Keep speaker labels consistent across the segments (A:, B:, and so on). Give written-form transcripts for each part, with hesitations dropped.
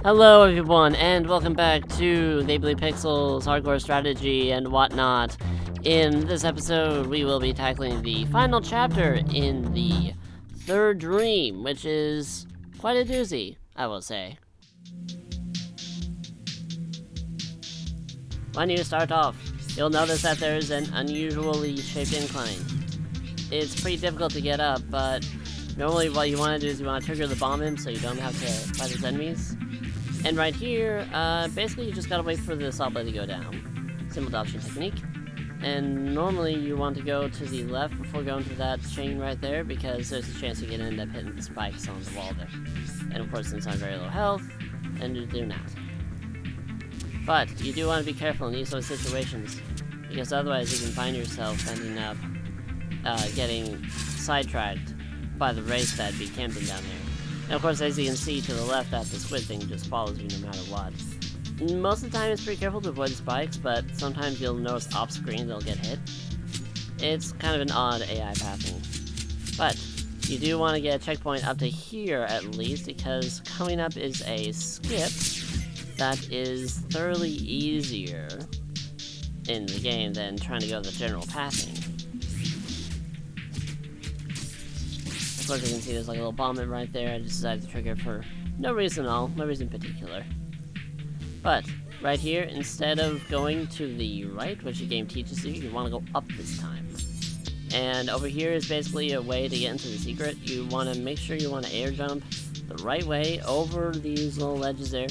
A: Hello everyone, and welcome back to Neighborly Pixels, Hardcore Strategy, and whatnot. In this episode, we will be tackling the final chapter in the third dream, which is quite a doozy, I will say. When you start off, you'll notice that there's an unusually shaped incline. It's pretty difficult to get up, but normally what you want to do is you want to trigger the bomb in so you don't have to fight his enemies. And right here, basically you just gotta wait for the saw blade to go down. Simple dodging technique. And normally you want to go to the left before going to that chain right there, because there's a chance you can end up hitting the spikes on the wall there. And of course, since I'm very low health, and you do not. But you do want to be careful in these sort of situations, because otherwise you can find yourself ending up getting sidetracked by the wraiths that be camping down there. And of course, as you can see to the left, that the squid thing just follows you no matter what. Most of the time it's pretty careful to avoid spikes, but sometimes you'll notice off screen they'll get hit. It's kind of an odd AI pathing. But you do want to get a checkpoint up to here at least, because coming up is a skip that is thoroughly easier in the game than trying to go the general pathing. Of course, you can see there's like a little bomb in right there. I just decided to trigger for no reason at all, no reason in particular. But right here, instead of going to the right, which the game teaches you want to go up this time. And over here is basically a way to get into the secret. You want to make sure you want to air jump the right way over these little ledges there.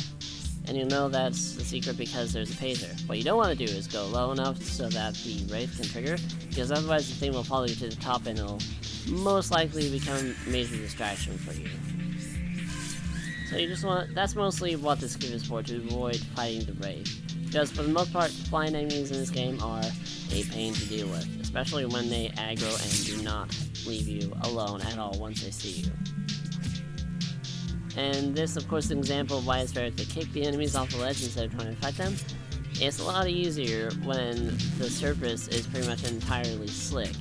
A: And you'll know that's the secret because there's a pacer. What you don't want to do is go low enough so that the wraith can trigger, because otherwise the thing will follow you to the top and it'll most likely become a major distraction for you. So you just want, that's mostly what this skip is for, to avoid fighting the wraith. Because for the most part, flying enemies in this game are a pain to deal with, especially when they aggro and do not leave you alone at all once they see you. And this, of course, is an example of why it's better to kick the enemies off the ledge instead of trying to fight them. It's a lot easier when the surface is pretty much entirely slick,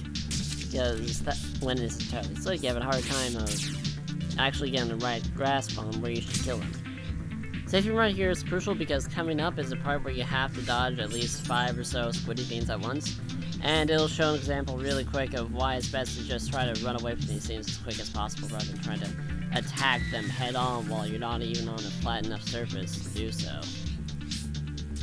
A: because when it's entirely slick, you have a hard time of actually getting the right grasp on where you should kill them. Safety right here is crucial, because coming up is the part where you have to dodge at least 5 or so squiddy things at once, and it'll show an example really quick of why it's best to just try to run away from these things as quick as possible rather than trying to attack them head on while you're not even on a flat enough surface to do so.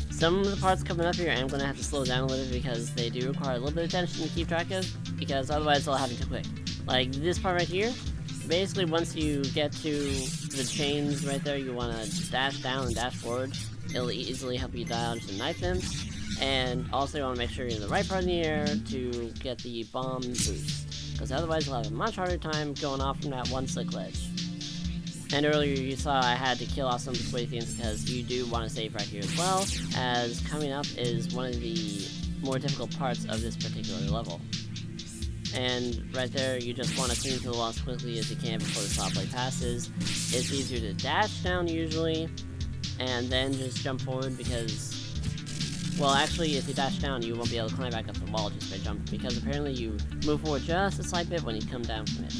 A: Some of the parts coming up here I'm going to have to slow down a little bit because they do require a little bit of attention to keep track of, because otherwise they'll happen too quick. Like this part right here, basically once you get to the chains right there, you want to dash down and dash forward. It'll easily help you dodge and knife them, and also you want to make sure you're in the right part of the air to get the bomb boost, because otherwise you'll have a much harder time going off from that one slick ledge. And earlier you saw I had to kill off some of the squiddy things because you do want to save right here as well, as coming up is one of the more difficult parts of this particular level. And right there, you just want to clean to the wall as quickly as you can before the saw blade passes. It's easier to dash down usually, and then just jump forward because, well, actually, if you dash down, you won't be able to climb back up the wall just by jumping, because apparently you move forward just a slight bit when you come down from it.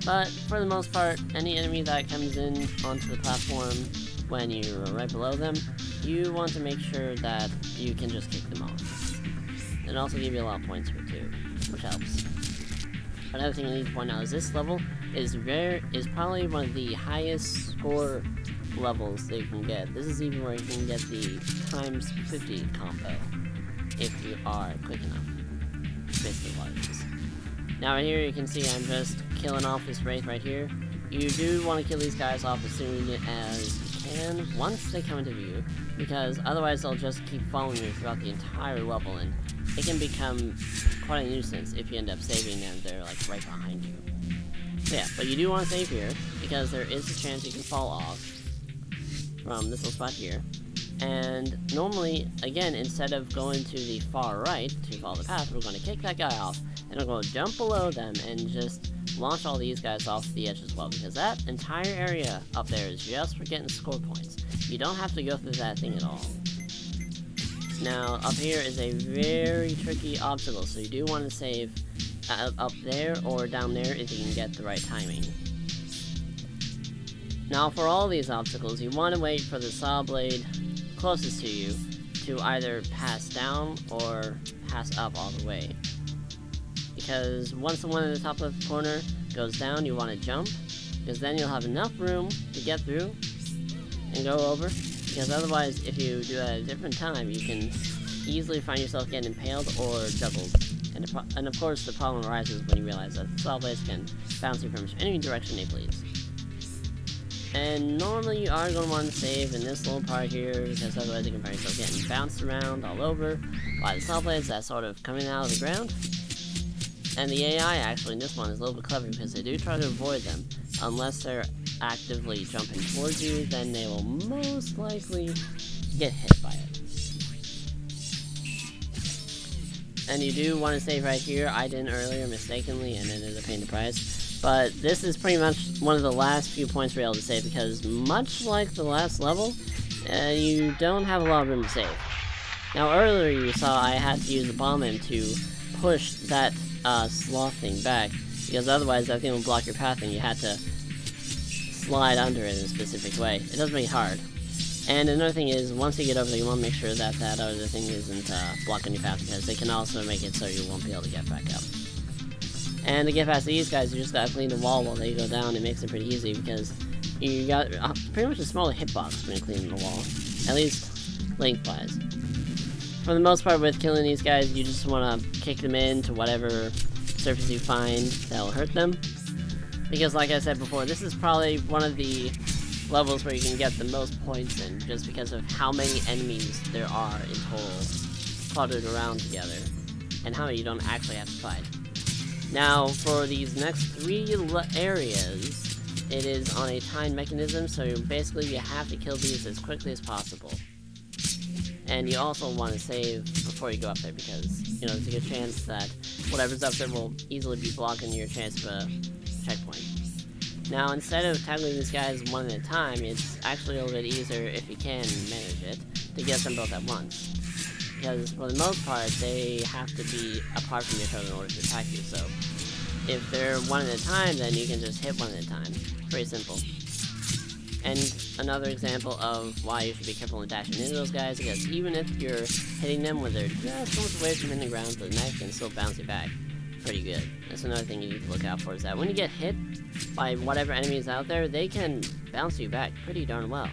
A: But for the most part, any enemy that comes in onto the platform when you're right below them, you want to make sure that you can just kick them off. And also give you a lot of points here too, which helps. Another thing I need to point out is this level is probably one of the highest score levels that you can get. This is even where you can get the times 50 combo if you are quick enough. Basically what it is. Now right here you can see I'm just killing off this wraith right here. You do want to kill these guys off as soon as you can once they come into view, because otherwise they'll just keep following you throughout the entire level, and it can become quite a nuisance if you end up saving and they're like right behind you. So yeah, but you do want to save here, because there is a chance you can fall off from this little spot here. And normally, again, instead of going to the far right to follow the path, we're going to kick that guy off, and we're going to jump below them and just launch all these guys off the edge as well, because that entire area up there is just for getting score points. You don't have to go through that thing at all. Now, up here is a very tricky obstacle, so you do want to save up there or down there if you can get the right timing. Now for all these obstacles, you want to wait for the saw blade closest to you to either pass down or pass up all the way. Because once the one in the top left corner goes down, you want to jump, because then you'll have enough room to get through and go over, because otherwise if you do that at a different time, you can easily find yourself getting impaled or juggled. And of course the problem arises when you realize that saw blades can bounce you from any direction they please. And normally you are going to want to save in this little part here, because otherwise you can find yourself getting bounced around all over by the saw blades that's sort of coming out of the ground. And the AI actually in this one is a little bit clever, because they do try to avoid them. Unless they're actively jumping towards you, then they will most likely get hit by it. And you do want to save right here. I didn't earlier mistakenly and ended up paying the price. But this is pretty much one of the last few points we're able to save, because much like the last level, you don't have a lot of room to save. Now earlier you saw I had to use the bomb M to push that sloth thing back, because otherwise that thing would block your path and you had to slide under it in a specific way. It does make it hard. And another thing is, once you get over there, you want to make sure that that other thing isn't blocking your path, because they can also make it so you won't be able to get back up. And to get past these guys, you just gotta clean the wall while they go down. It makes it pretty easy, because you got pretty much a smaller hitbox when cleaning the wall, at least lengthwise. For the most part with killing these guys, you just want to kick them into whatever surface you find that will hurt them. Because like I said before, this is probably one of the levels where you can get the most points in, just because of how many enemies there are in total cluttered around together, and how you don't actually have to fight. Now, for these next 3 areas, it is on a timed mechanism, so basically you have to kill these as quickly as possible. And you also want to save before you go up there, because, you know, there's a good chance that whatever's up there will easily be blocking your chance of a checkpoint. Now, instead of tackling these guys one at a time, it's actually a little bit easier, if you can manage it, to get them both at once. Because for the most part, they have to be apart from each other in order to attack you, so if they're one at a time, then you can just hit one at a time. Very simple. And another example of why you should be careful when dashing into those guys, because even if you're hitting them when they're just so much away from hitting the ground, the knife can still bounce you back pretty good. That's another thing you need to look out for, is that when you get hit by whatever enemy is out there, they can bounce you back pretty darn well.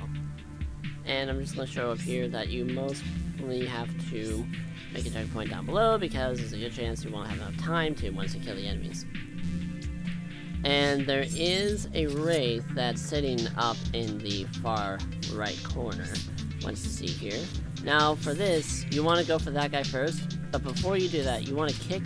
A: And I'm just going to show up here that you mostly have to make a checkpoint down below, because there's a good chance you won't have enough time to once you kill the enemies. And there is a wraith that's sitting up in the far right corner, once you see here. Now for this, you want to go for that guy first, but before you do that, you want to kick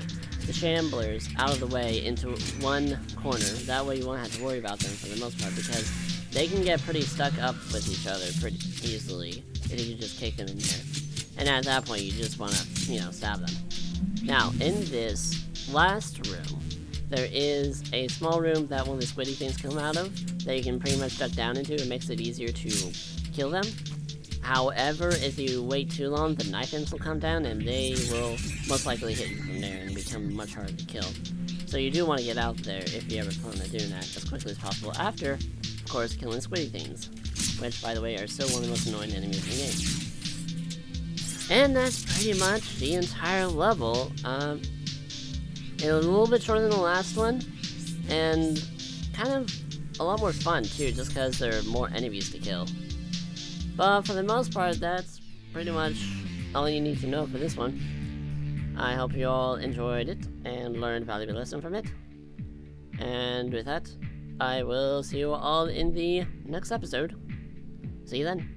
A: the shamblers out of the way into one corner. That way you won't have to worry about them for the most part, because they can get pretty stuck up with each other pretty easily if you just kick them in there. And at that point, you just want to, you know, stab them. Now, in this last room, there is a small room that one of the squiddy things come out of that you can pretty much duck down into. It makes it easier to kill them. However, if you wait too long, the knife imps will come down and they will most likely hit you from there and become much harder to kill. So you do want to get out there if you ever plan on doing that as quickly as possible after, of course, killing squiddy things, which, by the way, are still one of the most annoying enemies in the game. And that's pretty much the entire level. It was a little bit shorter than the last one, and kind of a lot more fun too, just because there are more enemies to kill. But for the most part, that's pretty much all you need to know for this one. I hope you all enjoyed it and learned a valuable lesson from it. And with that, I will see you all in the next episode. See you then.